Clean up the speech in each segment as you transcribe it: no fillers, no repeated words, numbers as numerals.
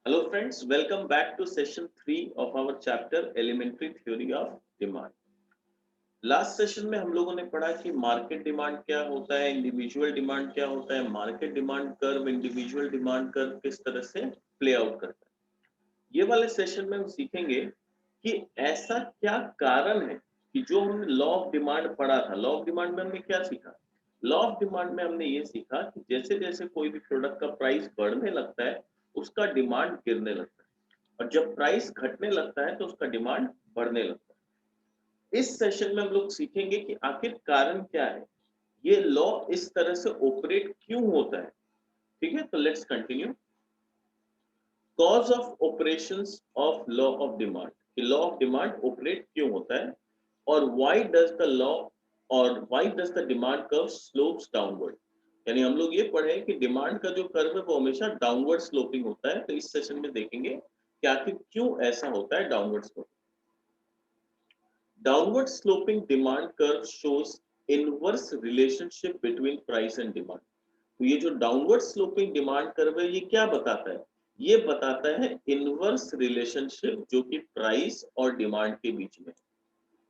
Hello friends, welcome back to session 3 of our chapter Elementary Theory of Demand. Last session में हम लोगों ने पढ़ा कि मार्केट डिमांड क्या होता है, इंडिविजुअल डिमांड क्या होता है, market demand curve, individual demand curve किस तरह से प्ले आउट करता है। ये वाले सेशन में हम सीखेंगे कि ऐसा क्या कारण है कि जो हमने लॉ ऑफ डिमांड पढ़ा था, लॉ ऑफ डिमांड में हमने क्या सीखा। लॉ ऑफ डिमांड में हमने ये सीखा कि जैसे जैसे कोई भी प्रोडक्ट का प्राइस बढ़ने लगता है उसका डिमांड गिरने लगता है, और जब प्राइस घटने लगता है तो उसका डिमांड बढ़ने लगता है। इस सेशन में हम लोग सीखेंगे कि आखिर कारण क्या है, ये लॉ इस तरह से ऑपरेट क्यों होता है। ठीक है, तो let's continue. Cause of operations of law of demand, कि लॉ ऑफ डिमांड ऑपरेट क्यों होता है, और व्हाई डज द लॉ और why does the demand curve slopes downward. यानी हम लोग ये पढ़े कि डिमांड का जो कर्व है वो हमेशा डाउनवर्ड स्लोपिंग होता है। तो इस सेशन में देखेंगे कि आखिर क्यों ऐसा होता है downward sloping. Downward sloping demand curve shows inverse relationship between price and demand. तो ये जो डाउनवर्ड स्लोपिंग डिमांड कर्व है ये क्या बताता है, ये बताता है इनवर्स रिलेशनशिप जो कि प्राइस और डिमांड के बीच में।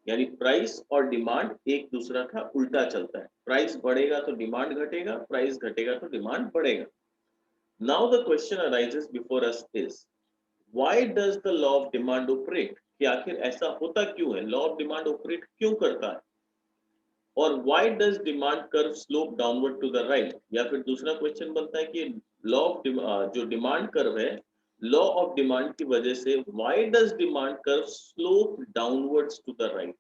यानी प्राइस और डिमांड एक दूसरा का उल्टा चलता है। प्राइस बढ़ेगा तो डिमांड घटेगा, प्राइस घटेगा तो डिमांड बढ़ेगा। Now the question arises before us is, why does the law of demand operate, कि आखिर ऐसा होता क्यों है, लॉ ऑफ डिमांड ऑपरेट क्यों करता है। और why does demand curve slope downward to the right, या फिर दूसरा क्वेश्चन बनता है कि लॉ ऑफ जो डिमांड कर्व है, लॉ ऑफ डिमांड की वजह से why does demand curve slope downwards to the right.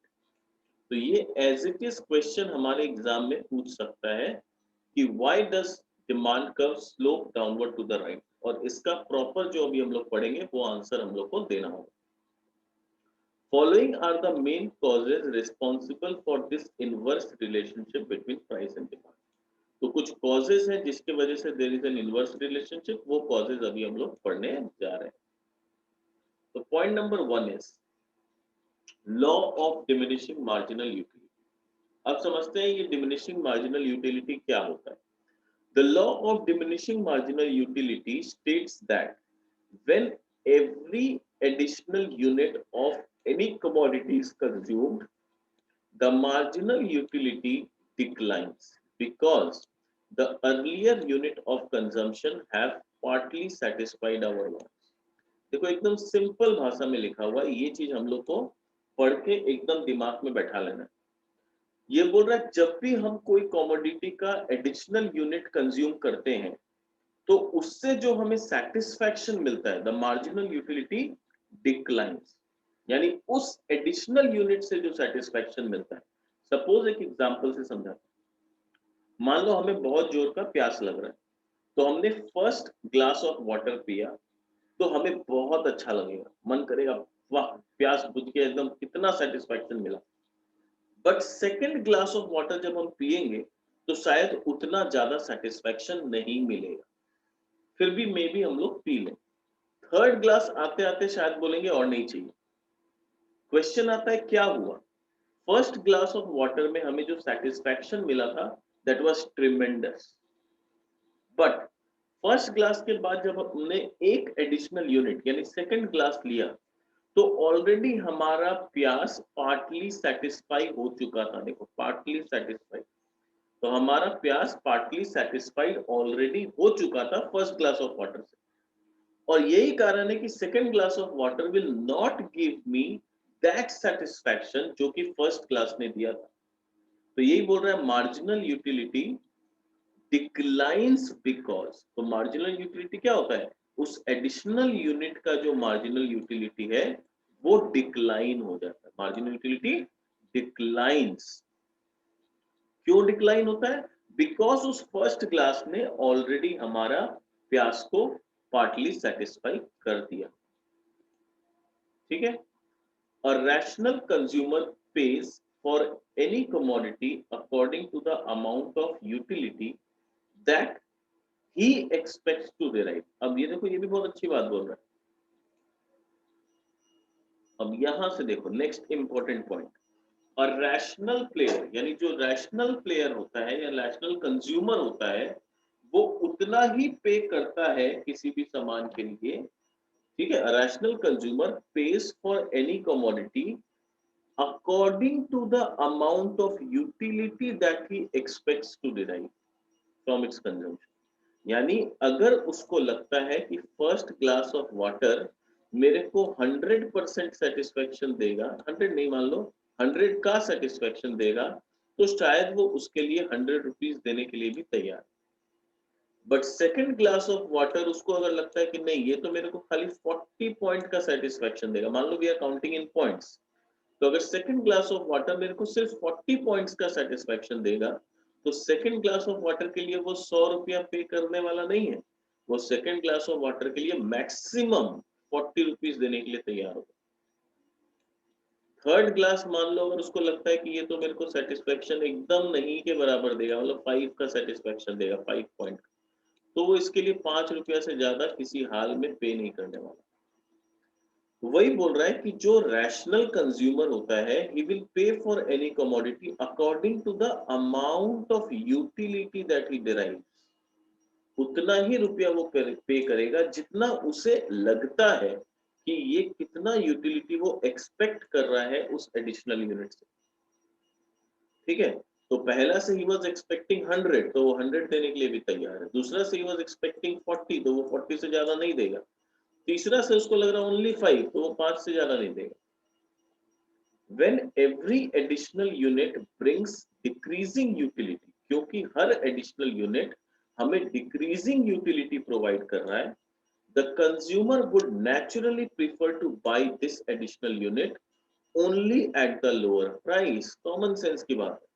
तो ये एज इट इज क्वेश्चन हमारे एग्जाम में पूछ सकता है कि why does demand curve slope downward to the right, और इसका प्रॉपर जो अभी हम लोग पढ़ेंगे वो आंसर हम लोग को देना होगा। Following are the main causes responsible for this inverse relationship between price and demand. तो कुछ causes हैं जिसकी वजह से there is an inverse relationship, वो causes अभी हम लोग पढ़ने जा रहे हैं। तो point number 1 is law of diminishing marginal utility. अब समझते हैं ये diminishing marginal utility क्या होता है। The law of diminishing marginal utility states that when every additional unit of any commodity is consumed, the marginal utility declines because the earlier unit of consumption have partly satisfied our wants. देखो एकदम simple भाषा में लिखा हुआ है, ये चीज हम लोग को पढ़ के एकदम दिमाग में बैठा लेना है। ये बोल रहा है जब भी हम कोई कमोडिटी का एडिशनल यूनिट कंज्यूम करते हैं तो उससे जो हमें सेटिस्फैक्शन मिलता है, द मार्जिनल यूटिलिटी डिक्लाइंस। यानी उस एडिशनल यूनिट से जो सेटिस्फैक्शन मिलता है। सपोज एक एग्जांपल से समझाता हूं। मान लो हमें बहुत जोर का प्यास लग रहा है, तो हमने फर्स्ट ग्लास ऑफ वाटर पिया, तो हमें बहुत अच्छा लगेगा, मन करेगा वाह प्यास बुझ गया, एकदम कितना सेटिस्फैक्शन मिला। But second glass of water जब हम पिएंगे तो शायद उतना ज्यादा सेटिस्फैक्शन नहीं मिलेगा, फिर भी मे बी हम लोग पी लें। थर्ड ग्लास आते आते शायद बोलेंगे और नहीं चाहिए। क्वेश्चन आता है क्या हुआ, फर्स्ट ग्लास ऑफ वाटर में हमें जो सेटिस्फैक्शन मिला था that was tremendous, but first glass के बाद जब हमने एक एडिशनल यूनिट यानी सेकंड ग्लास लिया तो ऑलरेडी हमारा प्यास पार्टली सेटिस्फाई हो चुका था। देखो पार्टली सेटिस्फाई, तो हमारा प्यास पार्टली सेटिस्फाइड ऑलरेडी हो चुका था फर्स्ट ग्लास ऑफ वाटर से। और यही कारण है कि second glass of water will not give me that satisfaction जो कि फर्स्ट ग्लास ने दिया था। तो यही बोल रहा है मार्जिनल यूटिलिटी डिक्लाइंस बिकॉज, तो मार्जिनल यूटिलिटी क्या होता है, उस एडिशनल यूनिट का जो मार्जिनल यूटिलिटी है वो डिक्लाइन हो जाता है। Marginal utility declines. क्यों डिक्लाइन होता है, बिकॉज उस फर्स्ट ग्लास ने ऑलरेडी हमारा प्यास को पार्टली सेटिस्फाई कर दिया। ठीक है। A rational consumer pays for any commodity according to the amount of utility that he expects to derive. अब ये देखो, ये भी बहुत अच्छी बात बोल रहा है। अब यहां से देखो नेक्स्ट इंपॉर्टेंट पॉइंट, और रैशनल प्लेयर यानी जो रैशनल प्लेयर होता है या रैशनल कंज्यूमर होता है वो उतना ही पे करता है किसी भी सामान के लिए ठीक है, rational consumer page for any commodity according to the amount of utility that he expects to derive from its consumption. यानी अगर उसको लगता है कि फर्स्ट ग्लास ऑफ वाटर मेरे को 100% सेटिस्फेक्शन देगा, 100 नहीं मान लो 100 का सेटिस्फेक्शन देगा, तो शायद वो उसके लिए 100 रुपीज देने के लिए भी तैयार। But second glass of water उसको अगर लगता है कि नहीं ये तो मेरे को खाली 40 पॉइंट का सेटिस्फेक्शन देगा, मान लो we are counting in points, तो अगर सेकंड ग्लास ऑफ वाटर मेरे को सिर्फ 40 पॉइंट्स का सेटिस्फेक्शन देगा, तो सेकंड ग्लास ऑफ वाटर के लिए वो 100 रुपया पे करने वाला नहीं है, वो सेकंड ग्लास ऑफ वाटर के लिए मैक्सिमम 40 रुपीज देने के लिए तैयार होगा। थर्ड ग्लास मान लो अगर उसको लगता है कि ये तो मेरे को सेटिस्फेक्शन एकदम नहीं के बराबर देगा, मतलब 5 का सेटिस्फेक्शन देगा, 5 पॉइंट, तो वो इसके लिए 5 रुपया से ज्यादा किसी हाल में पे नहीं करने वाला। वही बोल रहा है कि जो रैशनल कंज्यूमर होता है he will pay for any commodity according to the amount of utility that he derives, उतना ही रुपया वो पे करेगा जितना उसे लगता है कि ये कितना यूटिलिटी वो एक्सपेक्ट कर रहा है उस एडिशनल यूनिट से। ठीक है, तो पहला से ही वाज एक्सपेक्टिंग 100, तो वो 100 देने के लिए भी तैयार है। दूसरा से ही वाज एक्सपेक्टिंग 40, तो वो 40 से ज्यादा नहीं देगा। तीसरा से उसको लग रहा है ओनली 5, तो वो 5 से ज्यादा नहीं देगा। when every additional unit brings decreasing utility, क्योंकि हर additional unit हमें decreasing utility provide कर रहा है, the consumer would naturally prefer to buy this additional unit only at the lower price. common sense की बात है,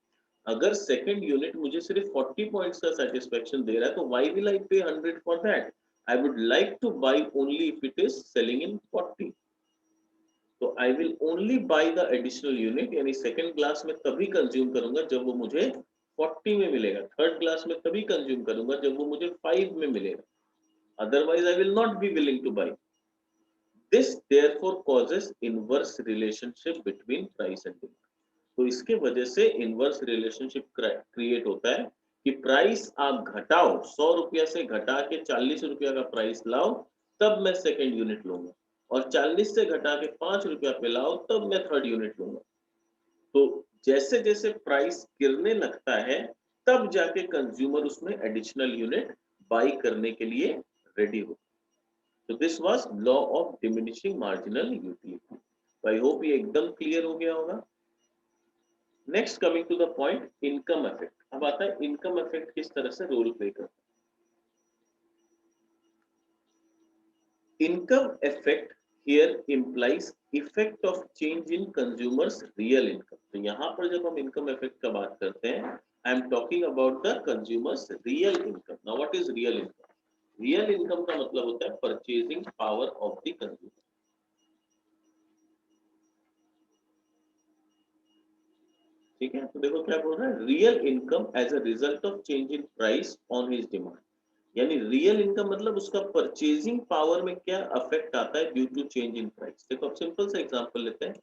अगर second unit मुझे सिर्फ 40 points का satisfaction दे रहा है, तो why will I pay 100 for that? I would like to buy only if it is selling in 40. तो I will only by the additional unit, यानी सेकंड ग्लास में तभी कंज्यूम करूंगा जब वो मुझे 40 में मिलेगा, थर्ड ग्लास में तभी कंज्यूम करूंगा जब वो मुझे 5 में मिलेगा, otherwise I will not be willing to buy. This therefore causes inverse relationship between price and demand. तो इसके वजह से इनवर्स रिलेशनशिप क्रिएट होता है कि प्राइस आप घटाओ, 100 रुपया से घटा के 40 रुपया का प्राइस लाओ, तब मैं सेकंड यूनिट लूंगा, और 40 से घटा के 5 रुपया पे लाओ तब मैं थर्ड यूनिट लूंगा। तो जैसे जैसे प्राइस गिरने लगता है तब जाके कंज्यूमर उसमें एडिशनल यूनिट बाई करने के लिए रेडी हो। तो this was law of diminishing marginal utility. I hope ये एकदम क्लियर हो गया होगा। Next coming to the point income effect. अब आता है इनकम इफेक्ट किस तरह से रोल प्ले करता है। Income effect here implies effect of change in consumers real income। तो यहाँ पर जब हम इनकम इफेक्ट का बात करते हैं, I am talking about the consumer's real income. Now what is real income? Real income का मतलब होता है purchasing power of the consumer. ठीक है, तो देखो क्या बोल रहा है, real income as a result of change in price on his demand. यानी रियल इनकम मतलब उसका परचेजिंग पावर में क्या अफेक्ट आता है due to change in price. देखो अब सिंपल सा एग्जांपल लेते हैं,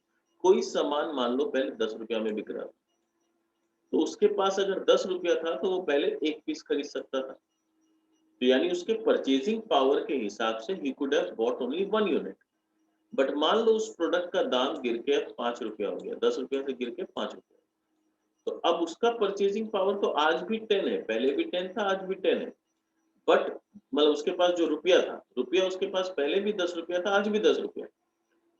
कोई सामान मान लो पहले 10 रुपया में बिक रहा था, तो उसके पास अगर 10 रुपया था तो वो पहले एक पीस खरीद सकता था, तो यानी उसके परचेजिंग पावर के हिसाब से he could have bought only 1 unit. But मान लो उस प्रोडक्ट का दाम गिर के 5 रुपया हो गया, 10 रुपया से गिर के 5 रुपया, तो अब उसका परचेजिंग पावर तो आज भी 10 है, पहले भी 10 था, आज भी 10 है। बट मतलब उसके पास जो रुपया था, रुपया उसके पास पहले भी 10 रुपया था, आज भी 10 रुपया,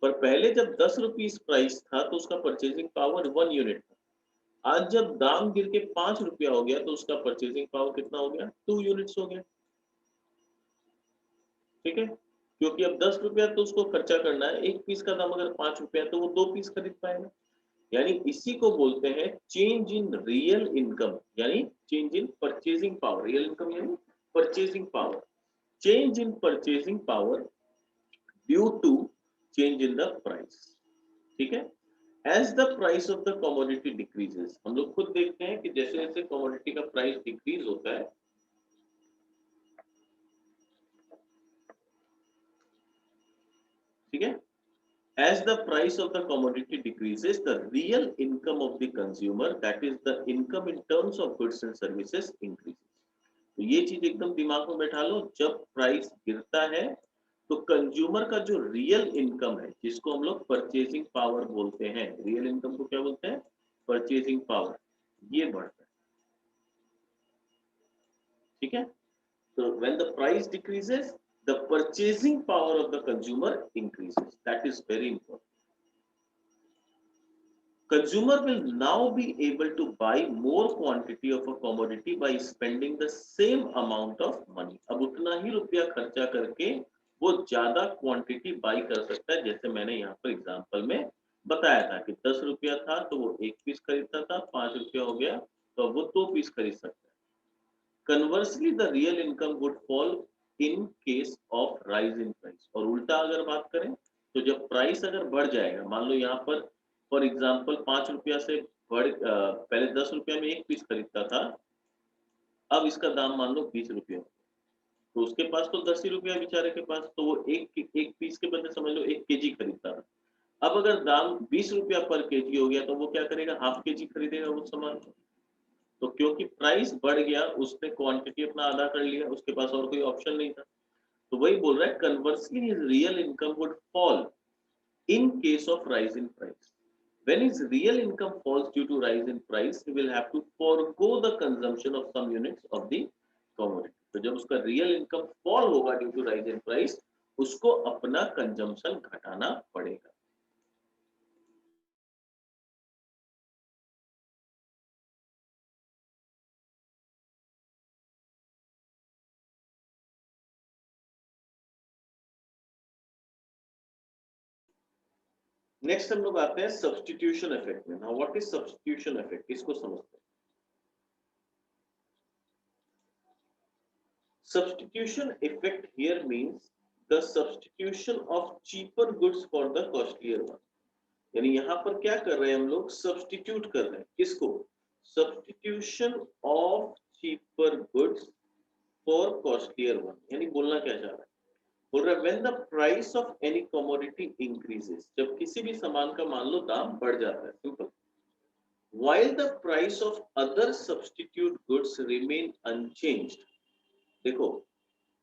पर पहले जब 10 रुपीस प्राइस था तो उसका परचेजिंग पावर 1 यूनिट था। आज जब दाम गिर के 5 रुपया हो गया तो उसका परचेजिंग पावर कितना हो गया? 2 यूनिट्स हो गया। ठीक है, क्योंकि अब 10 रुपया तो उसको खर्चा करना है, एक पीस का दाम अगर 5 रुपया तो वो 2 पीस खरीद पाएगा। यानी इसी को बोलते हैं चेंज इन रियल इनकम, यानी change in purchasing power. Real income यानी purchasing power, change in purchasing power due to change in the price. ठीक है, as the price of the commodity decreases, हम लोग खुद देखते हैं कि जैसे जैसे कमोडिटी का प्राइस डिक्रीज होता है, ठीक है, as the price of the commodity decreases the real income of the consumer, that is the income in terms of goods and services, increases। तो ये चीज एकदम दिमाग में बैठा लो, जब प्राइस गिरता है तो कंज्यूमर का जो रियल इनकम है, जिसको हम लोग परचेजिंग पावर बोलते हैं, रियल इनकम को क्या बोलते हैं? परचेजिंग पावर, ये बढ़ता है। ठीक है, तो when the price decreases, the purchasing power of the consumer increases, that is very important. Consumer will now be able to buy more quantity of a commodity by spending the same amount of money. अब उतना ही रुपया खर्चा करके वो ज्यादा quantity by कर सकता है। जैसे मैंने यहाँ पर एग्जांपल में बताया था कि 10 रुपया था तो वो 1 पीस खरीदता था, 5 रुपया हो गया तो अब वो 2 पीस खरीद सकता है। Conversely the real income would fall in case of rise in price. और उल्टा अगर बात करें तो जब प्राइस अगर बढ़ जाएगा, मान लो यहाँ पर फॉर एग्जाम्पल 5 रुपया से पहले 10 रुपया में 1 पीस खरीदता था, अब इसका दाम मान लो 20 रुपया, तो उसके पास तो 10 ही रुपया बेचारे के पास, तो वो एक पीस के बदले समझ लो 1 केजी खरीदता था। अब अगर दाम 20 रुपया पर केजी हो गया तो वो क्या करेगा? हाफ केजी खरीदेगा वो सामान। तो क्योंकि प्राइस बढ़ गया, उसने क्वांटिटी अपना आधा कर लिया, उसके पास और कोई ऑप्शन नहीं था। तो वही बोल रहा है, conversely his real income would fall in case of rise in price. When his real income falls due to rise in price, he will have to forego the consumption of some units of the commodity. तो जब उसका real income fall होगा due to rise in price, उसको अपना consumption घटाना पड़ेगा। Next हम लोग आते हैं सब्स्टिट्यूशन इफेक्ट में। Now what is substitution effect, इसको समझते हैं। Substitution effect here means the substitution of cheaper goods for the costlier one. यानी यहाँ पर क्या कर रहे हैं हम लोग? सब्स्टिट्यूट कर रहे हैं किसको? Substitution of cheaper goods for costlier one. यानी बोलना क्या चाह रहा है? बोल रहा है when the price of any commodity increases, जब किसी भी सामान का मान लो दाम बढ़ जाता है, simple, while the price of other substitute goods remain unchanged. देखो,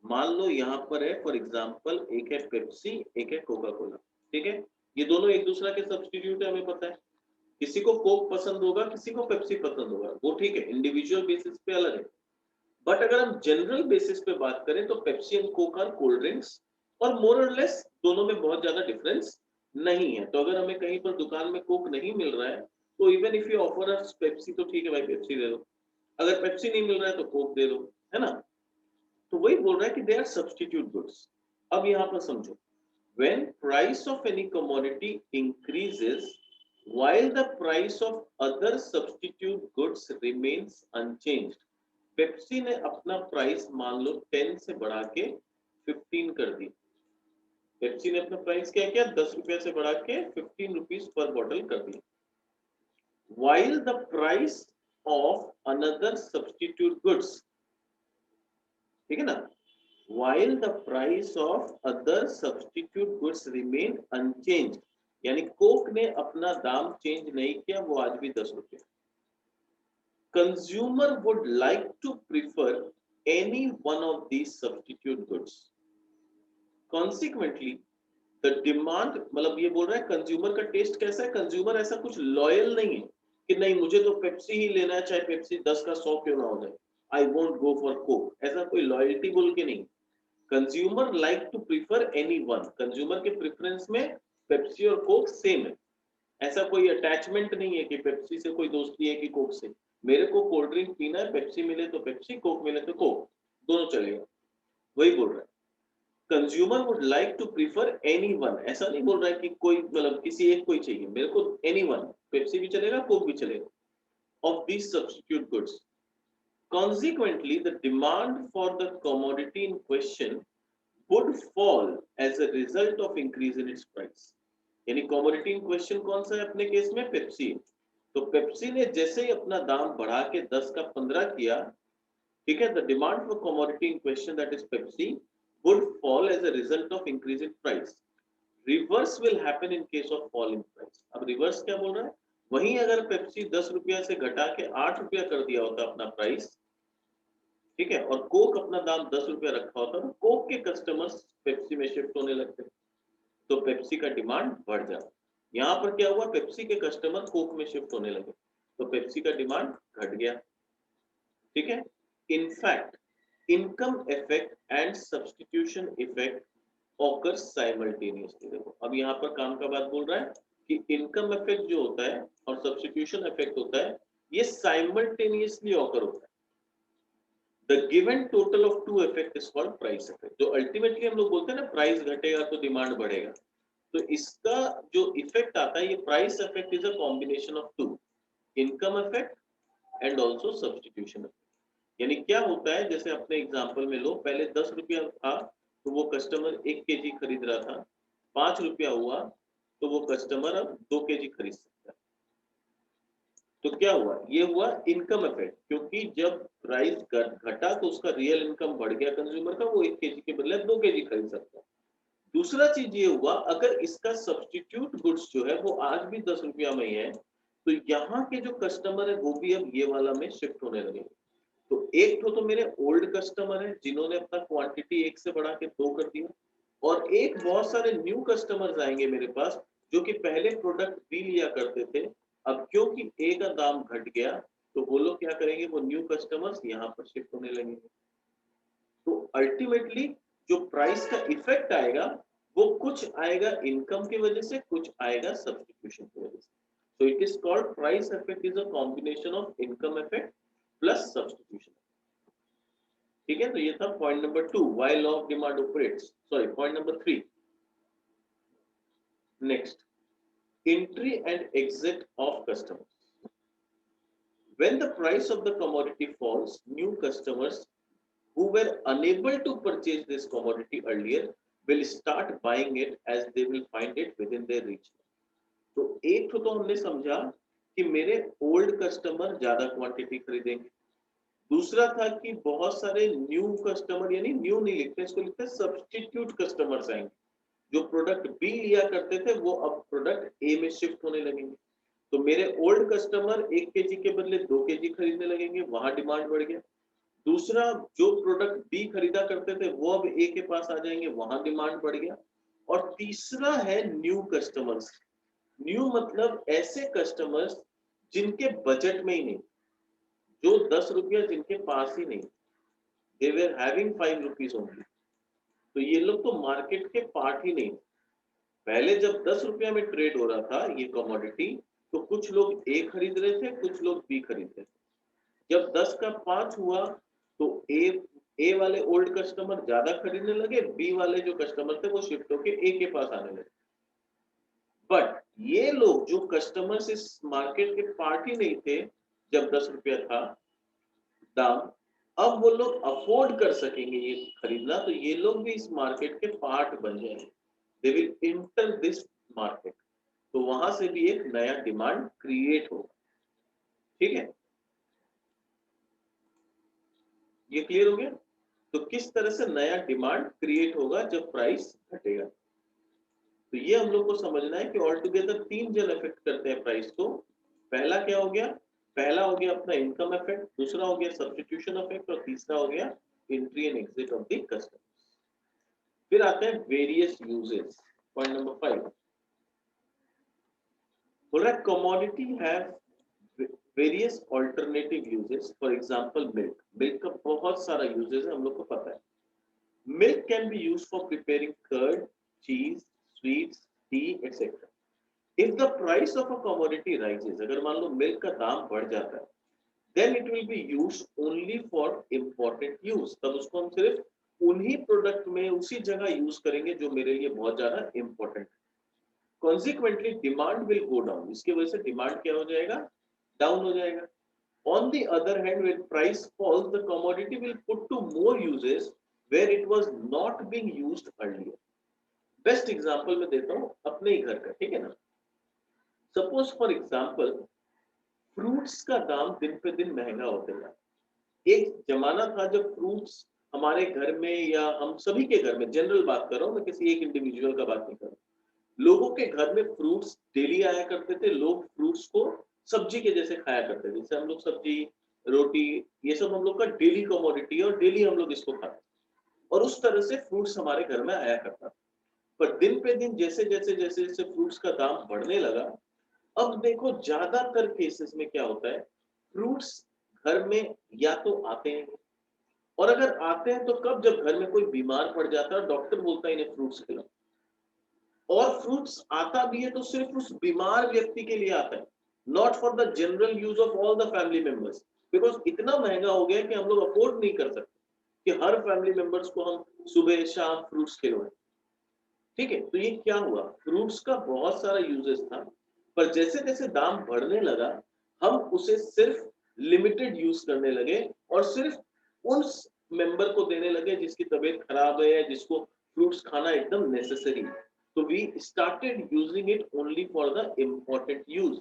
मान लो यहाँ पर है फॉर एग्जांपल, एक है पेप्सी, एक है कोका कोला, ठीक है, ये दोनों एक दूसरे के सब्स्टिट्यूट है, हमें पता है। किसी को कोक पसंद होगा, किसी को पेप्सी पसंद होगा, वो ठीक है, इंडिविजुअल बेसिस पे अलग है। बट अगर हम जनरल बेसिस पे बात करें तो Pepsi and Coke are cold drinks, और मोर और लेस दोनों में बहुत ज्यादा डिफरेंस नहीं है। तो अगर हमें कहीं पर दुकान में कोक नहीं मिल रहा है तो even if you offer us Pepsi, तो ठीक है भाई पेप्सी दे दो, अगर पेप्सी नहीं मिल रहा है तो कोक दे दो, है ना। तो वही बोल रहा है कि दे आर सब्स्टिट्यूट गुड्स। अब यहाँ पर समझो, when price of any commodity increases while the price of other substitute goods remains unchanged, Pepsi ने अपना प्राइस मान लो 10 से बढ़ा के 15 कर दी। पेप्सी ने अपना प्राइस क्या किया? 10 रुपया से बढ़ा के 15 रुपीस पर बॉटल कर दिया। while the price of another substitute goods, ठीक है ना, while the price of other substitute goods remain unchanged, यानी कोक ने अपना दाम चेंज नहीं किया, वो आज भी 10 रुपया। Consumer would like to prefer any one of these substitute goods. Consequently, the demand, मतलब ये बोल रहा है कंज्यूमर का टेस्ट कैसा है? कंज्यूमर ऐसा कुछ लॉयल नहीं है कि नहीं मुझे तो पेप्सी ही लेना है, चाहे पेप्सी 10 का 100 क्यों ना हो जाए, I won't go for Coke, ऐसा कोई लॉयल्टी बोल के नहीं। Consumer like to prefer any one, consumer के प्रेफरेंस में पेप्सी और कोक सेम है, ऐसा कोई अटैचमेंट नहीं है कि पेप्सी से कोई दोस्ती है कि कोक से। मेरे को कोल्ड ड्रिंक पीना है, पेप्सी मिले तो पेप्सी, कोक मिले तो कोक, दोनों चलेगा। वही बोल रहा है, consumer would like to prefer any one, ऐसा नहीं बोल रहा है कि कोई मतलब किसी एक कोई चाहिए, मेरे को एनी वन, पेप्सी भी चलेगा कोक भी चलेगा, of this substitute goods. Consequently, the demand for the commodity in question would fall as a result of increase in its price. यानी commodity in question कौन सा है अपने केस में? पेप्सी। तो पेप्सी ने जैसे ही अपना दाम बढ़ा के 10 का 15 किया, ठीक है, the demand for commodity in question, that is Pepsi, would fall as a result of increase in price. Reverse will happen in case of fall in price. अब रिवर्स क्या बोल रहा है? वहीं अगर पेप्सी 10 रुपया से घटा के 8 रुपया कर दिया होता अपना प्राइस, ठीक है, और कोक अपना दाम 10 रुपया रखा होता, तो कोक के कस्टमर्स पेप्सी में शिफ्ट होने लगते, तो पेप्सी का डिमांड बढ़ जाता। यहाँ पर क्या हुआ, पेप्सी के कस्टमर कोक में शिफ्ट होने लगे, तो पेप्सी का डिमांड घट गया। ठीक है, in fact income effect and substitution effect occurs simultaneously. देखो अब यहाँ पर काम का बात बोल रहा है कि इनकम इफेक्ट जो होता है और सब्स्टिट्यूशन इफेक्ट होता है, ये साइमल्टेनियसली ऑकर होता है। The given total of two effect is called price effect। जो अल्टीमेटली हम लोग बोलते हैं ना, प्राइस घटेगा तो डिमांड बढ़ेगा, तो इसका जो इफेक्ट आता है, ये price effect is a combination of two, income effect and also substitution effect. यानी क्या होता है, जैसे अपने एग्जांपल में लो, पहले 10 रुपया था तो वो कस्टमर 1 केजी खरीद रहा था, 5 रुपया हुआ तो वो कस्टमर अब 2 केजी खरीद सकता है। तो क्या हुआ, ये हुआ इनकम इफेक्ट, क्योंकि जब प्राइस घटा तो उसका रियल इनकम बढ़ गया कंज्यूमर का, वो 1 केजी के बदले 2 केजी खरीद सकता है। दूसरा चीज ये हुआ, अगर इसका सब्स्टिट्यूट गुड्स जो है वो आज भी 10 रुपया में ही है, तो यहाँ के जो कस्टमर है वो भी अब ये वाला में शिफ्ट होने लगे। तो एक तो मेरे ओल्ड कस्टमर है जिन्होंने अपना क्वांटिटी 1 से बढ़ा के 2 कर दिया, और एक बहुत सारे न्यू कस्टमर्स आएंगे मेरे पास जो कि पहले प्रोडक्ट भी लिया करते थे, अब क्योंकि ए का दाम घट गया तो वो लोग क्या करेंगे, वो न्यू कस्टमर्स यहाँ पर शिफ्ट होने लगेंगे। तो अल्टीमेटली जो प्राइस का इफेक्ट आएगा वो कुछ आएगा इनकम की वजह से, कुछ आएगा सब्स्टिट्यूशन की वजह से। So it is called price effect is a combination of income effect plus substitution। ठीक है, तो ये था point number 2, why law of demand operates। Sorry, point number 3। Next, entry and exit of customers। When the price of the commodity falls, new customers who were unable to purchase this commodity earlier will start buying it as they will find it within their reach। तो एक तो हमने समझा कि मेरे old customer ज्यादा quantity खरीदेंगे, दूसरा था कि बहुत सारे न्यू कस्टमर, यानी न्यू नहीं लिखते इसको, लिखते सब्स्टिट्यूट कस्टमर्स आएंगे, जो प्रोडक्ट बी लिया करते थे वो अब प्रोडक्ट ए में शिफ्ट होने लगेंगे। तो मेरे ओल्ड कस्टमर 1 केजी के बदले 2 केजी खरीदने लगेंगे, वहां डिमांड बढ़ गया। दूसरा, जो प्रोडक्ट बी खरीदा करते थे वो अब ए के पास आ जाएंगे, वहां डिमांड बढ़ गया। और तीसरा है न्यू कस्टमर्स। न्यू मतलब ऐसे कस्टमर्स जिनके बजट में ही नहीं, जो 10 रुपया जिनके पास ही नहीं, दे वर हैविंग 5 रुपीज ओनली, तो ये लोग तो मार्केट के पार्ट ही नहीं। पहले जब 10 रुपया में ट्रेड हो रहा था ये कमोडिटी, तो कुछ लोग ए खरीद रहे थे, कुछ लोग बी खरीद रहे थे। जब 10 का 5 हुआ तो ए वाले ओल्ड कस्टमर ज्यादा खरीदने लगे, बी वाले जो कस्टमर थे वो शिफ्ट होके ए के पास आने लगे। बट ये लोग जो कस्टमर्स इस मार्केट के पार्ट ही नहीं थे जब 10 रुपया था दाम, अब वो लोग अफोर्ड कर सकेंगे ये खरीदना, तो ये लोग भी इस मार्केट के पार्ट बन जाएंगे, they will inter this market. तो वहां से भी एक नया डिमांड क्रिएट होगा। ठीक है, ये क्लियर हो गया। तो किस तरह से नया डिमांड क्रिएट होगा जब प्राइस घटेगा, तो ये हम लोग को समझना है कि ऑल टुगेदर 3 जन इफेक्ट करते हैं प्राइस को। पहला क्या हो गया, पहला हो गया अपना इनकम इफेक्ट, दूसरा हो गया सब्स्टिट्यूशन इफेक्ट, और तीसरा हो गया entry and exit of the customer. फिर आते हैं वेरियस यूजेस। पॉइंट नंबर 5 बोल रहा है commodity have various alternative uses. For example milk, milk का बहुत सारा यूजेस है, हम लोग को पता है। Milk can be used for preparing curd, cheese, sweets, tea etcetera. If the price of a commodity rises, अगर मान लो मिल्क का दाम बढ़ जाता है, then it will be used only for important use। तब उसको हम सिर्फ उन्हीं प्रोडक्ट में उसी जगह यूज करेंगे जो मेरे लिए बहुत ज्यादा इंपॉर्टेंट है। Consequently, demand will go down। इसकी वजह से डिमांड क्या हो जाएगा, डाउन हो जाएगा। On the other hand, when price falls, the commodity will put to more uses where it was not being used earlier। Best example मैं देता हूँ अपने ही घर का, ठीक है ना। सपोज फॉर एग्जाम्पल फ्रूट्स का दाम दिन पे दिन महंगा होते जा, एक जमाना था जब फ्रूट्स हमारे घर में, या हम सभी के घर में, जनरल बात कर रहा हूँ मैं, किसी एक इंडिविजुअल का बात नहीं कर रहा, लोगों के घर में फ्रूट्स डेली आया करते थे। लोग फ्रूट्स को सब्जी के जैसे खाया करते थे, जैसे हम लोग सब्जी रोटी, ये सब हम लोग का डेली कमोडिटी है और डेली हम लोग इसको खाते हैं। और उस तरह से फ्रूट्स हमारे घर में आया करता था। पर दिन पे दिन जैसे जैसे जैसे जैसे फ्रूट्स का दाम बढ़ने लगा, अब देखो ज्यादातर केसेस में क्या होता है, फ्रूट्स घर में या तो आते हैं, और अगर आते हैं तो कब, जब घर में कोई बीमार पड़ जाता है, डॉक्टर बोलता है इन्हें फ्रूट्स खिलाओ। और फ्रूट्स आता भी है तो सिर्फ उस बीमार व्यक्ति के लिए आता है, not for the general use of all the family members, because इतना महंगा हो गया कि हम लोग अफोर्ड नहीं कर सकते कि हर फैमिली मेंबर्स को हम सुबह शाम फ्रूट्स खिलवाएं। ठीक है, तो ये क्या हुआ, फ्रूट्स का बहुत सारा यूजेस था, पर जैसे जैसे दाम बढ़ने लगा, हम उसे सिर्फ लिमिटेड यूज करने लगे, और सिर्फ उस मेंबर को देने लगे जिसकी तबीयत खराब है, जिसको फ्रूट्स खाना एकदम नेसेसरी है। तो we started using it only for the important use.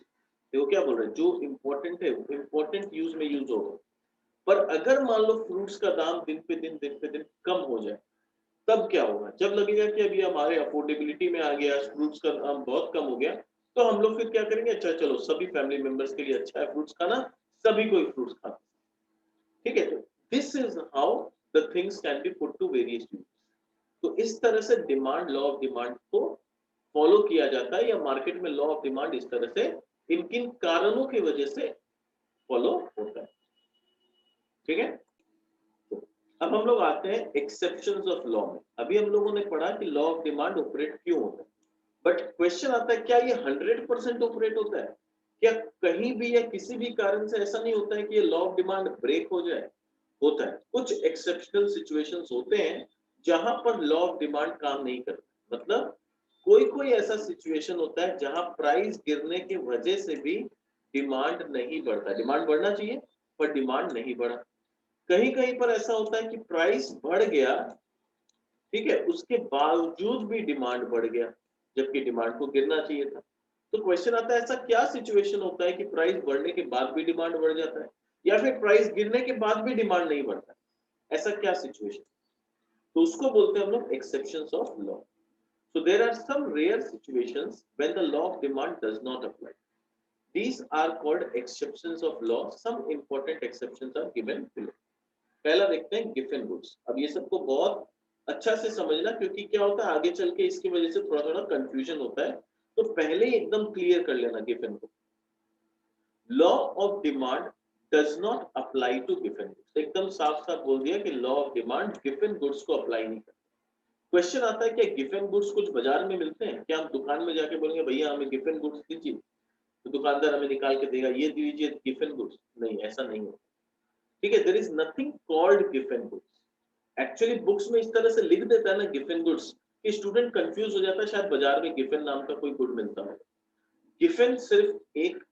देखो क्या बोल रहे हैं, जो इम्पोर्टेंट है इम्पोर्टेंट यूज में यूज होगा। पर अगर मान लो फ्रूट्स का दाम दिन पे दिन कम हो जाए, तब क्या होगा, जब लगेगा कि अभी हमारे अफोर्डेबिलिटी में आ गया, फ्रूट्स का दाम बहुत कम हो गया, तो हम लोग फिर क्या करेंगे, अच्छा चलो सभी फैमिली मेंबर्स के लिए अच्छा है फ्रूट्स खाना, सभी को फ्रूट्स खाना। ठीक है, तो this is how the things can be put to various use. तो इस तरह से डिमांड, लॉ ऑफ डिमांड को फॉलो किया जाता है, या मार्केट में लॉ ऑफ डिमांड इस तरह से इन किन कारणों की वजह से फॉलो होता है। ठीक है, अब हम लोग आते हैं एक्सेप्शंस ऑफ लॉ में। अभी हम लोगों ने पढ़ा कि लॉ ऑफ डिमांड ऑपरेट क्यों होता है, बट क्वेश्चन आता है क्या ये 100% ऑपरेट होता है, क्या कहीं भी या किसी भी कारण से ऐसा नहीं होता है कि ये लॉ ऑफ डिमांड ब्रेक हो जाए। होता है, कुछ एक्सेप्शनल सिचुएशंस होते हैं जहां पर लॉ ऑफ डिमांड काम नहीं करता। मतलब कोई कोई ऐसा सिचुएशन होता है जहां प्राइस गिरने की वजह से भी डिमांड नहीं बढ़ता, डिमांड बढ़ना चाहिए पर डिमांड नहीं बढ़ा। कहीं कहीं पर ऐसा होता है कि प्राइस बढ़ गया, ठीक है, उसके बावजूद भी डिमांड बढ़ गया, जबकि डिमांड को गिरना चाहिए था। तो क्वेश्चन आता है ऐसा क्या सिचुएशन होता है कि प्राइस बढ़ने के बाद भी डिमांड बढ़ जाता है, या फिर प्राइस गिरने के बाद भी डिमांड नहीं बढ़ता, ऐसा क्या सिचुएशन। तो उसको बोलते हैं हम लोग exceptions of law. So there are some rare situations when the law of demand does not apply. These are called exceptions of law. Some important exceptions are given below. पहला देखते हैं गिवन गुड्स। अब ये सबको बहुत अच्छा से समझना, क्योंकि क्या होता है आगे चल के इसकी वजह से थोड़ा थोड़ा कंफ्यूजन होता है, तो पहले ही एकदम क्लियर कर लेना given good. Law of demand does not apply to given goods, एकदम साफ साफ बोल दिया कि law of demand given goods को अप्लाई नहीं करता। क्वेश्चन आता है क्या गिवन गुड्स कुछ बाजार में मिलते हैं, क्या हम दुकान में जाके बोलेंगे भैया हमें गिवन गुड्स दीजिए, तो दुकानदार हमें निकाल के देगा ये दीजिए गिवन गुड्स, नहीं ऐसा नहीं होता। ठीक है, देयर इज नथिंग कॉल्ड गिवन गुड्स। एक्चुअली बुक्स में इस तरह से लिख देता है ना गिवन गुड्स कि स्टूडेंट कंफ्यूज हो जाता है, शायद बाजार में गिवन नाम का कोई गुड मिलता है। गिवन सिर्फ एक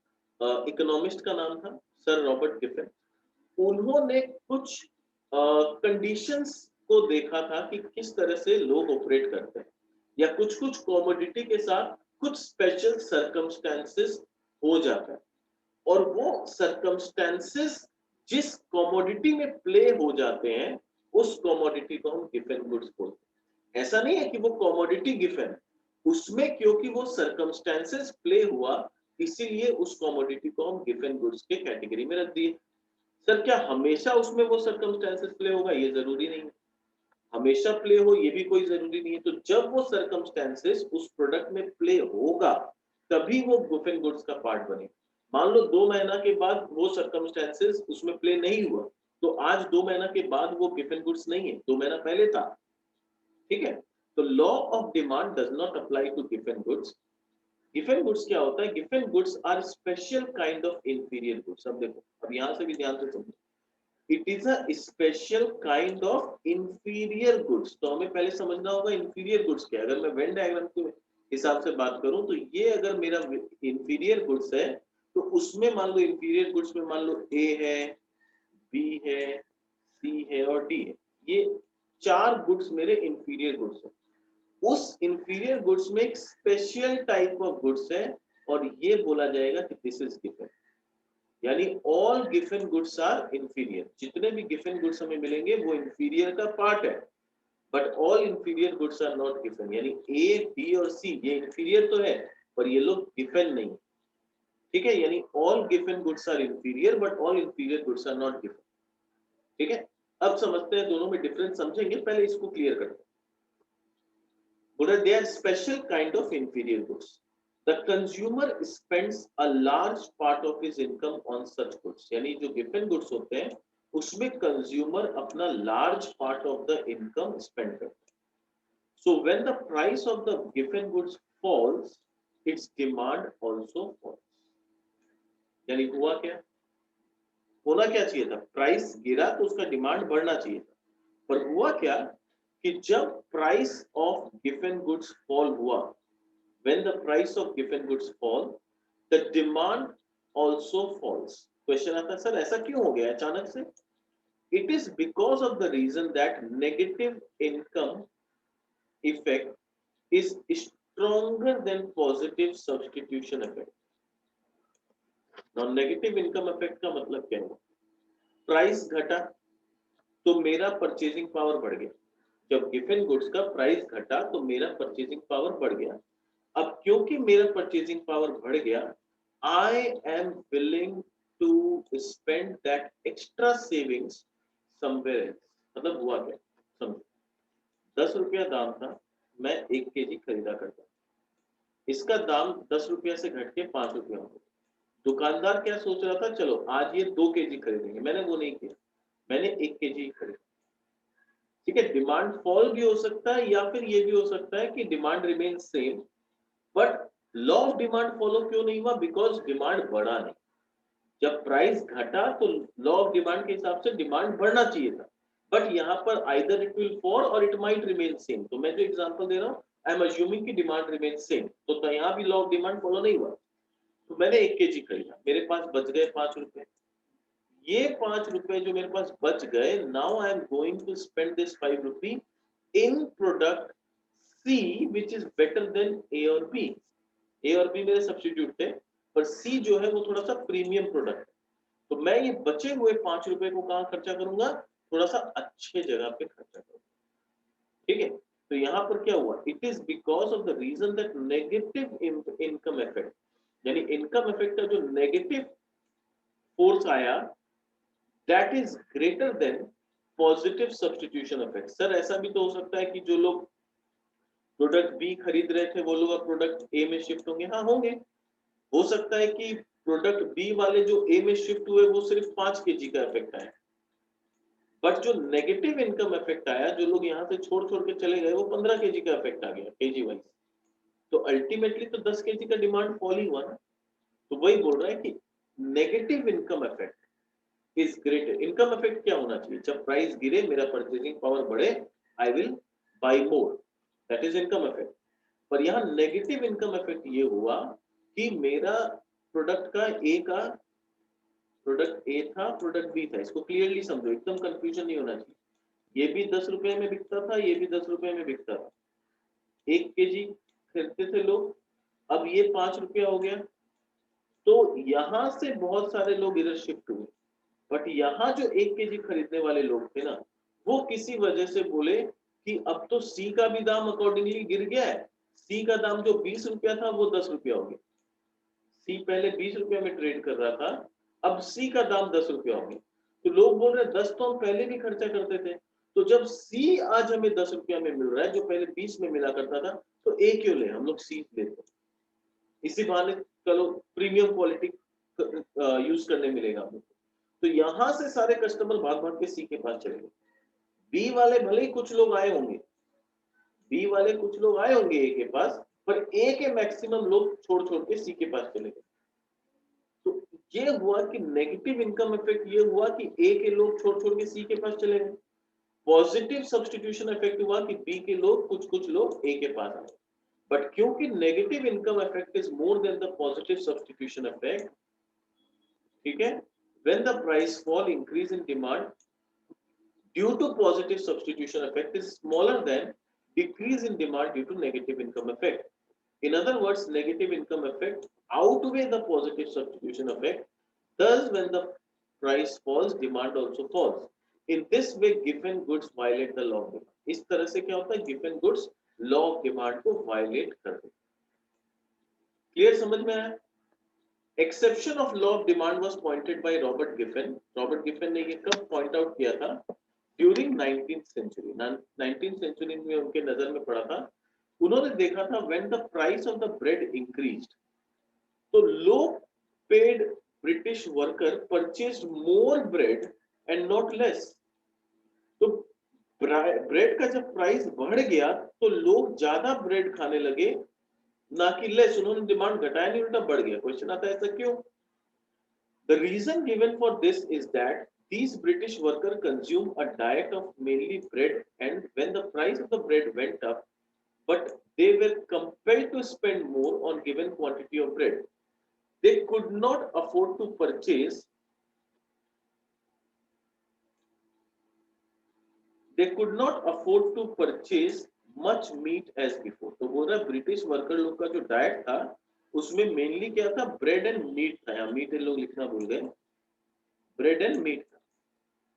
इकोनॉमिस्ट का नाम था, सर रॉबर्ट गिफिन। उन्होंने कुछ कंडीशंस को देखा था कि किस तरह से लोग ऑपरेट करते हैं, या कुछ कुछ कॉमोडिटी के साथ कुछ स्पेशल सर्कमस्टेंसेस हो जाता है, और वो सर्कमस्टेंसेस जिस कॉमोडिटी में प्ले हो जाते हैं उस कॉमोडिटी को हम गिवन गुड्स बोलते हैं। ऐसा नहीं है कि वो कॉमोडिटी गिवन, उसमें क्योंकि वो सर्कमस्टेंसेस प्ले हुआ, इसीलिए उस कॉमोडिटी को हम गिवन गुड्स के कैटेगरी में रख दिए। सर क्या हमेशा उसमें वो सर्कमस्टेंसेस प्ले होगा, ये जरूरी नहीं है। हमेशा प्ले हो ये भी कोई जरूरी नहीं है। तो जब वो सर्कमस्टेंसेस उस प्रोडक्ट में प्ले होगा, तभी वो गिवन गुड्स का पार्ट बनेगा। मान लो 2 महीना के बाद वो सर्कमस्टेंसेस उसमें प्ले नहीं हुआ, तो आज 2 महीना के बाद वो गिवन गुड्स नहीं है, 2 महीना पहले था। ठीक है, तो law of demand does not apply to given goods. गिवन गुड्स क्या होता है, गिवन goods are special kind of inferior goods. अब देखो, अब यहां से भी ध्यान से समझो, it is a special kind of inferior goods. तो हमें पहले समझना होगा इंफीरियर गुड्स क्या है। अगर मैं वेन डायग्राम के हिसाब से बात करूं, तो ये अगर मेरा इंफीरियर गुड्स है, तो उसमें मान लो इंफीरियर गुड्स में मान लो ए है, बी है, सी है और डी है। ये 4 गुड्स मेरे इंफीरियर गुड्स है। उस इंफीरियर गुड्स में एक स्पेशल टाइप ऑफ गुड्स है, और ये बोला जाएगा कि दिस इज गिवन। यानी ऑल गिवन गुड्स आर इंफीरियर। जितने भी गिवन गुड्स हमें मिलेंगे वो इंफीरियर का पार्ट है, but all inferior goods are not गिवन। यानी ए, बी और सी ये इंफीरियर तो है, पर ये लोग गिवन नहीं। ठीक है, यानी ऑल गिवन goods are inferior but all inferior goods are not given. ठीक है, अब समझते हैं, दोनों में डिफरेंस समझेंगे, पहले इसको क्लियर करते हैं। They are special kind of inferior goods. The consumer spends a large part of his income on such goods. यानी जो given goods होते हैं उसमें consumer अपना large part of the income spend करता है. So when the price of the given goods falls, its demand also falls. यानी हुआ क्या, होना क्या चाहिए था, प्राइस गिरा तो उसका डिमांड बढ़ना चाहिए था, पर हुआ क्या कि जब price of given goods fall हुआ, when the price of given goods fall, the demand also falls. Question आता है सर ऐसा क्यों हो गया अचानक से? It is because of the reason that negative income effect is stronger than positive substitution effect. Now negative income effect का मतलब क्या हुआ, प्राइस घटा तो मेरा परचेजिंग पावर बढ़ गया, जब गिवन गुड्स का प्राइस घटा तो मेरा परचेजिंग पावर बढ़ गया। अब क्योंकि मेरा परचेजिंग पावर बढ़ गया, I am willing to spend that extra savings somewhere else. मतलब हुआ क्या, समझो, 10 रुपया दाम था, मैं 1 केजी खरीदा करता, इसका दाम 10 रुपया से घट के 5 रुपया हो गया। दुकानदार क्या सोच रहा था, चलो आज ये 2 केजी खरीदेंगे, मैंने वो नहीं किया, मैंने 1 केजी खरीदा। ठीक है, डिमांड फॉल भी हो सकता है या फिर ये भी हो सकता है कि demand remain same, but law of demand follow क्यों नहीं हुआ, बिकॉज डिमांड बढ़ा नहीं। जब प्राइस घटा तो लॉ ऑफ डिमांड के हिसाब से डिमांड बढ़ना चाहिए था, बट यहाँ पर आइदर इट विल फॉल और इट माइट रिमेन सेम। तो मैं जो एग्जांपल दे रहा हूँ, आई एम अज्यूमिंग कि डिमांड रिमेन सेम, तो यहाँ भी लॉ ऑफ डिमांड फॉलो नहीं हुआ। तो मैंने 1 केजी खरीदा, मेरे पास बच गए 5 रुपए, ये 5 रुपए जो मेरे पास बच गए, now I am going to spend this 5 rupee in product C which is better than A और बी। ए और बी मेरे सब्स्टिट्यूट थे, पर सी जो है वो थोड़ा सा प्रीमियम प्रोडक्ट है, तो मैं ये बचे हुए 5 रुपए को कहाँ खर्चा करूंगा, थोड़ा सा अच्छे जगह पे खर्चा करूंगा। ठीक है, तो यहाँ पर क्या हुआ, it is because of the reason that negative income effect, यानी इनकम इफेक्ट का जो नेगेटिव फोर्स आया, that is greater than positive substitution effect. Sir ऐसा भी तो हो सकता है कि जो लोग प्रोडक्ट बी खरीद रहे थे वो लोग अब प्रोडक्ट ए में शिफ्ट होंगे। हाँ होंगे, हो सकता है कि प्रोडक्ट बी वाले जो ए में शिफ्ट हुए वो सिर्फ 5 केजी का इफेक्ट आया, बट जो नेगेटिव इनकम इफेक्ट आया, जो लोग यहाँ से छोड़ छोड़ के चले गए, वो 15 केजी का इफेक्ट आ गया केजी वाइज। तो अल्टीमेटली तो 10 केजी का डिमांड फॉल ही हुआ ना। तो वही बोल रहा है कि negative income effect is greater. Income effect क्या होना चाहिए, जब प्राइस गिरे मेरा परचेजिंग पावर बढ़े, I will buy more, that is income effect. पर यहाँ नेगेटिव इनकम इफेक्ट ये हुआ कि मेरा प्रोडक्ट का ए का प्रोडक्ट ए था, प्रोडक्ट बी था, इसको क्लियरली समझो, एकदम कंफ्यूजन नहीं होना चाहिए। ये भी 10 रुपए में बिकता था, ये भी 10 रुपए में बिकता था, 1 केजी खरीदते थे लोग, अब ये 5 रुपया हो गया, तो यहां से बहुत सारे लोग इधर शिफ्ट हुए, बट यहाँ जो 1 केजी खरीदने वाले लोग थे ना, वो किसी वजह से बोले कि अब तो सी का भी दाम अकॉर्डिंगली गिर गया है, सी का दाम जो 20 रुपया था वो 10 रुपया हो गया। सी पहले 20 रुपया में ट्रेड कर रहा था, अब सी का दाम 10 रुपया हो गया। तो लोग बोल रहे 10 तो हम पहले भी खर्चा करते थे, तो जब सी आज हमें 10 रुपया में मिल रहा है जो पहले 20 में मिला करता था, तो ए क्यों ले, हम लोग सी लेते, इसी बहाने चलो प्रीमियम क्वालिटी यूज करने मिलेगा हम लोग। तो यहां से सारे कस्टमर भाग भाग के सी के पास चले गए। बी वाले भले ही कुछ लोग आए होंगे, बी वाले कुछ लोग आए होंगे ए के पास, पर ए के मैक्सिमम लोग छोड़ छोड़ के सी के पास चले गए। तो ये हुआ कि नेगेटिव इनकम इफेक्ट ये हुआ कि ए के लोग छोड़ छोड़ के सी के पास चले गए। पॉजिटिव सब्स्टिट्यूशन इफेक्ट हुआ कि बी के लोग कुछ लोग ए के पास आए। बट क्योंकि negative income effect is more than the positive substitution effect, ठीक है, when the price fall increase in demand due to positive substitution effect is smaller than decrease in demand due to negative income effect. In other words, negative income effect outweigh the positive substitution effect. Thus, when the price falls, demand also falls. In this way, given goods violate the law of demand. इस तरह से क्या होता है, given goods law of demand को violate कर देते। Clear समझ में आया? Exception of law of demand was pointed by Robert Giffen. Robert Giffen ने ये कब पॉइंट आउट किया था? During 19th century. 19th century में उनके नजर में पड़ा था, उन्होंने देखा था when the price of the bread increased, तो low paid British worker purchased more bread and not less. तो ब्रेड का जब प्राइस बढ़ गया तो लोग ज्यादा ब्रेड खाने लगे, ना कि लेस। उन्होंने डिमांड घटाया नहीं, उल्टा बढ़ गया। क्वेश्चन आता है ऐसा क्यों? The reason given for this is that these British workers consume a diet of mainly bread, and when the price of the bread went up, but they were compelled to spend more on given quantity of bread. They could not afford to purchase. They could not afford to purchase much meat as before. तो बोल रहा British worker लोग का जो diet था उसमें mainly क्या था? ब्रेड एंड मीट था। यहाँ मीट लोग लिखना भूल गए, ब्रेड एंड मीट था।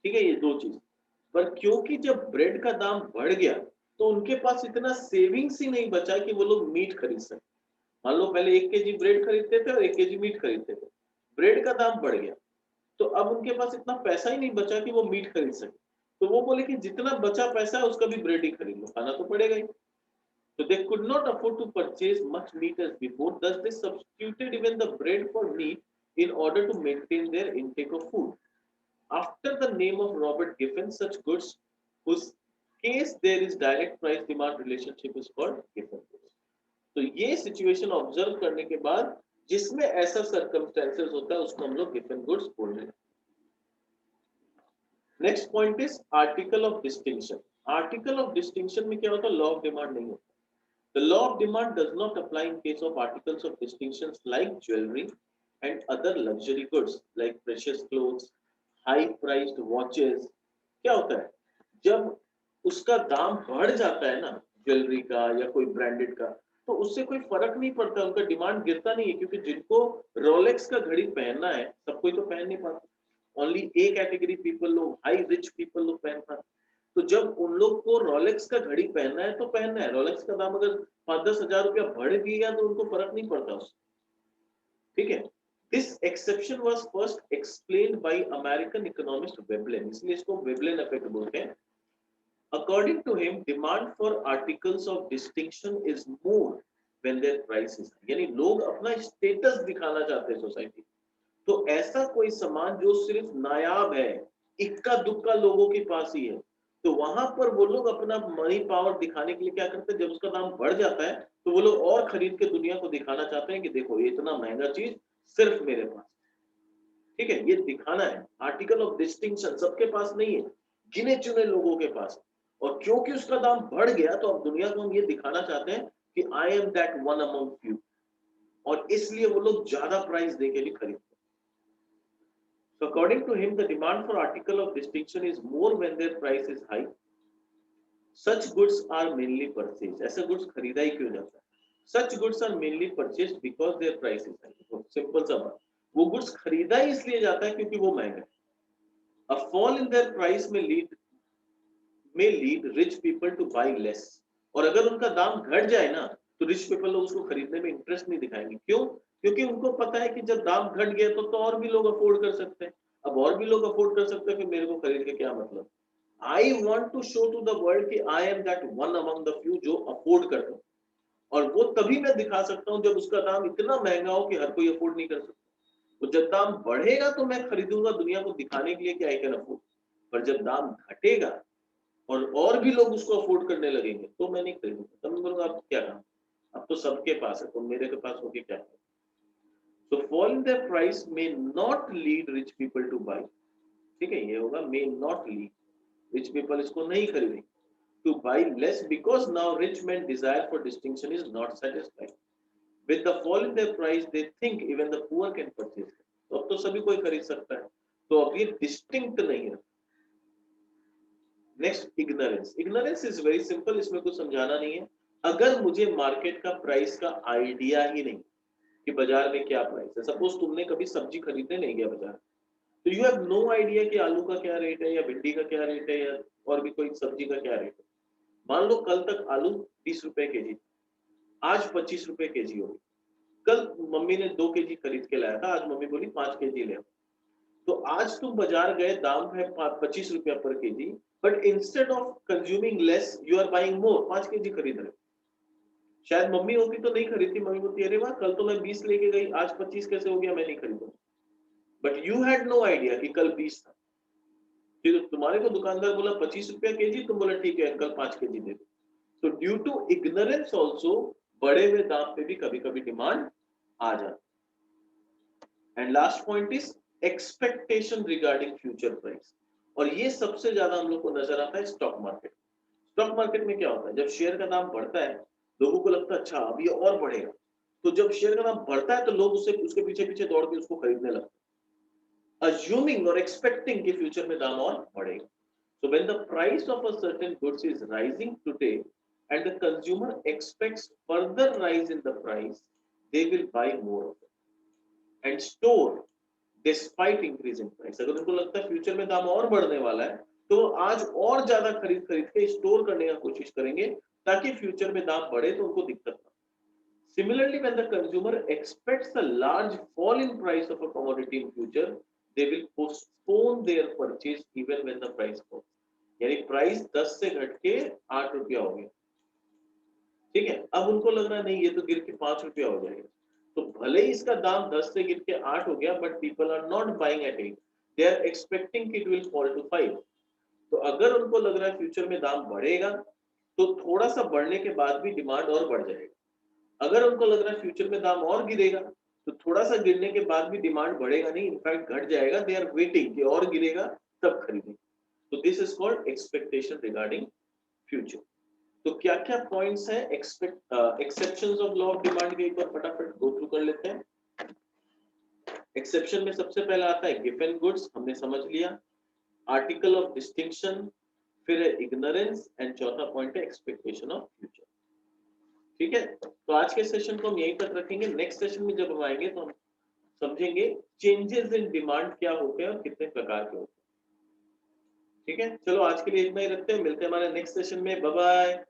ठीक है, ये दो चीज। पर क्योंकि जब ब्रेड का दाम बढ़ गया तो उनके पास इतना सेविंग्स ही नहीं बचा कि वो लोग मीट खरीद सके। मान लो पहले 1 केजी ब्रेड खरीदते थे और 1 केजी मीट खरीदते थे, ब्रेड का दाम बढ़ गया तो अब उनके पास इतना पैसा ही नहीं बचा कि वो मीट खरीद सके। तो वो बोले कि जितना बचा पैसा है उसका भी ब्रेड ही खरीद लो, खाना तो पड़ेगा ही। तो they could not afford to purchase much meat as before, thus they substituted even the bread for meat in order to maintain their intake of food. After the name of Robert Giffen, such goods whose case there is direct price demand relationship is called Giffen goods. तो ये situation observe करने के बाद जिसमें ऐसा circumstances होता है उसको हम लोग गिफन गुड्स बोल रहे हैं। Next point is article of distinction. Article of distinction में क्या होता है? लॉ ऑफ डिमांड नहीं होता। The law of demand does not apply in case of articles of distinction like jewellery and other luxury goods like precious clothes, high priced watches. क्या होता है? जब उसका दाम बढ़ जाता है ना, ज्वेलरी का या कोई ब्रांडेड का, तो उससे कोई फर्क नहीं पड़ता, उनका डिमांड गिरता नहीं है। क्योंकि जिनको रोलेक्स का घड़ी पहनना है सब कोई तो पहन नहीं पाता, ओनली ए कैटेगरी पीपल, लोग हाई रिच पीपल लोग पहन पाते। तो जब उन लोग को रोलेक्स का घड़ी पहनना है तो पहनना है। रोलेक्स का दाम अगर 5-10 हजार रुपया बढ़ गया तो उनको फर्क नहीं पड़ता उससे। ठीक है, This exception was first explained by American economist Veblen, इसलिए इसको Veblen effect बोलते हैं। According to him, demand for articles of distinction is more when their price is high. यानी लोग अपना स्टेटस दिखाना चाहते हैं सोसाइटी। तो ऐसा कोई सामान जो सिर्फ नायाब है, इक्का दुक्का लोगों के पास ही है, तो वहां पर वो लोग अपना मनी पावर दिखाने के लिए क्या करते हैं? जब उसका दाम बढ़ जाता है तो वो लोग और खरीद के दुनिया को दिखाना चाहते हैं कि देखो ये इतना महंगा चीज सिर्फ मेरे पास। ठीक है, ये दिखाना है। आर्टिकल ऑफ डिस्टिंक्शन सबके पास नहीं है, गिने चुने लोगों के पास। और क्योंकि उसका दाम बढ़ गया तो अब दुनिया को हम ये दिखाना चाहते हैं कि I am that one among few, और इसलिए वो लोग ज्यादा प्राइस देके भी खरीदते हैं। So according to him, the demand for article of distinction is more when their price is high. Such goods are mainly purchased. ऐसे goods खरीदा ही क्यों जाता है? Such goods are mainly purchased because their price is high. तो simple सा बात, वो goods खरीदा ही इसलिए जाता है क्योंकि वो महंगा है। A fall in their price may lead rich people to buy less. और अगर उनका दाम घट जाए ना तो रिच पीपल लोग उसको खरीदने में इंटरेस्ट नहीं दिखाएंगे। क्यों? क्योंकि उनको पता है कि जब दाम घट गया तो और भी लोग अफोर्ड कर सकते हैं। अब और भी लोग अफोर्ड कर सकते हैं, फिर मेरे को खरीद के क्या मतलब? I want to show to the world कि I am that one among the few जो अफोर्ड करता हूँ। और वो तभी मैं दिखा सकता हूँ जब उसका दाम इतना महंगा हो कि हर कोई अफोर्ड नहीं कर सकता। तो जब दाम बढ़ेगा तो मैं खरीदूंगा दुनिया को दिखाने के लिए कि आई कैन अफोर्ड। पर जब दाम घटेगा और भी लोग उसको अफोर्ड करने लगेंगे तो मैं नहीं खरीदूंगा। तब मैं बोलूंगा आप क्या काम, अब तो सबके पास है तो मेरे के पास होके क्या है? So fall in their price may not lead rich people to buy. ठीक है, ये होगा may not lead, rich people इसको नहीं खरीदेंगे। To buy less because now rich men desire for distinction is not satisfied. With the fall in their price, they think even the poor can purchase it. तो अब तो सभी कोई खरीद सकता है, तो अब ये डिस्टिंक्ट नहीं है। Next, ignorance. Ignorance is very simple, इसमें कुछ समझाना नहीं है। अगर मुझे मार्केट का प्राइस का आइडिया ही नहीं कि बाजार में क्या प्राइस है, सपोज तुमने कभी सब्जी खरीदने नहीं गया बाजार, तो यू हैव नो आइडिया कि आलू का क्या रेट है या भिंडी का क्या रेट है या और भी कोई सब्जी का क्या रेट है। मान लो कल तक आलू 30 रुपए केजी, आज 25 रुपए केजी हो गई, कल मम्मी ने 2 केजी खरीद के लाया था, आज मम्मी बोली 5 केजी ले आओ। तो आज तुम बाजार गए, दाम है 25 रुपया पर KG, but instead of consuming less you are buying more, 5 KG खरीद रहे हो। शायद मम्मी होती तो नहीं खरीदती, मम्मी बोलती अरे वाह कल तो मैं 20 लेके गई, आज 25 कैसे हो गया, मैं नहीं खरीदूंगा। But you had no idea कि कल 20 था। फिर तुम्हारे को दुकानदार बोला 25 रुपया केजी, तुम बोला ठीक है अंकल 5 केजी दे दो। तो ड्यू टू इग्नोरेंस ऑल्सो बढ़े हुए दाम पे भी कभी कभी डिमांड आ जाती है। And last point is expectation regarding future price, और ये सबसे ज्यादा हम लोग को नजर आता है स्टॉक मार्केट। स्टॉक मार्केट में क्या होता है, जब शेयर का दाम बढ़ता है लोगों को लगता है अच्छा अब ये और बढ़ेगा, तो जब शेयर का दाम बढ़ता है तो लोग उससे उसके पीछे पीछे दौड़ के उसको खरीदने लगते हैं, अज्यूमिंग और एक्सपेक्टिंग कि फ्यूचर में दाम और बढ़ेगा। So when the price of a certain goods is rising today and the consumer expects further rise in the price, they will buy more of it and store despite increase in price. अगर उनको लगता है future में दाम और बढ़ने वाला है तो आज और ज्यादा खरीद खरीद के स्टोर करने का कोशिश करेंगे ताकि फ्यूचर में दाम बढ़े तो उनको दिक्कत ना। Similarly, when the consumer expects a large fall in price of a commodity in future, they will postpone their purchase even when the price falls. यानी प्राइस 10 से घट के 8 रुपया हो गया, ठीक है, अब उनको लग रहा नहीं ये तो गिर के 5 रुपया हो जाएगा, तो भले ही इसका दाम 10 से गिर के 8 हो गया but people are not buying at 8, they are expecting it will fall to 5। तो अगर उनको लग रहा है फ्यूचर में दाम बढ़ेगा तो थोड़ा सा बढ़ने के बाद भी डिमांड और बढ़ जाएगा। अगर उनको लग रहा है फ्यूचर में दाम और गिरेगा तो थोड़ा सा गिरने के बाद भी डिमांड बढ़ेगा नहीं, इनफैक्ट घट जाएगा, दे आर वेटिंग कि और गिरेगा तब खरीदेंगे। तो this is called expectation regarding future. तो क्या क्या पॉइंट्स हैं exceptions of law of demand के, एक बार फटाफट गो थ्रू कर लेते हैं। एक्सेप्शन में सबसे पहला आता है गिवन गुड्स, हमने समझ लिया, आर्टिकल ऑफ डिस्टिंक्शन, फिर है इग्नोरेंस एंड चौथा पॉइंट है एक्सपेक्टेशन ऑफ फ्यूचर। ठीक है, तो आज के सेशन को हम यहीं तक रखेंगे। नेक्स्ट सेशन में जब हम आएंगे तो हम समझेंगे चेंजेस इन डिमांड क्या होते हैं और कितने प्रकार के होते हैं। ठीक है, चलो आज के लिए इतना ही रखते हैं, मिलते हैं हमारे नेक्स्ट सेशन में, बाय बाय।